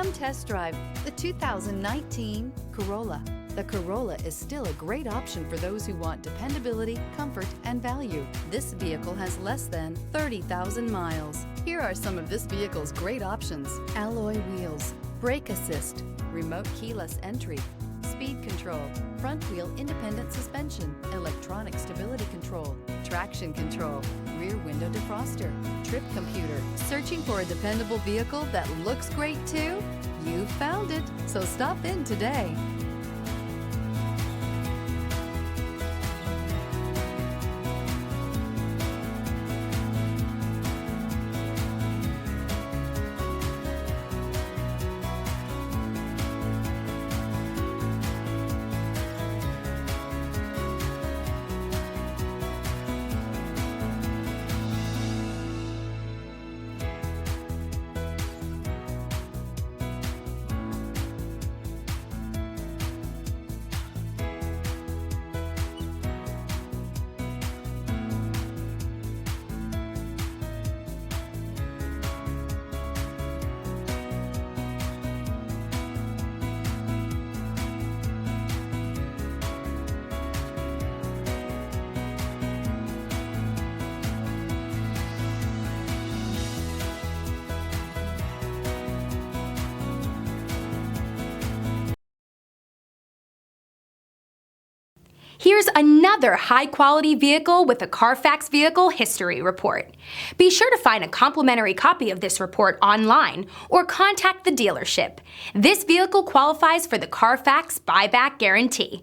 Come test drive the 2019 Corolla. The Corolla is still a great option for those who want dependability, comfort, and value. This vehicle has less than 30,000 miles. Here are some of this vehicle's great options: alloy wheels, brake assist, remote keyless entry, speed control, front wheel independent suspension, electronic stability control, traction control, rear window defroster, trip computer. Searching for a dependable vehicle that looks great too? You found it, so stop in today. Here's another high-quality vehicle with a CarFax Vehicle History Report. Be sure to find a complimentary copy of this report online or contact the dealership. This vehicle qualifies for the CarFax Buyback Guarantee.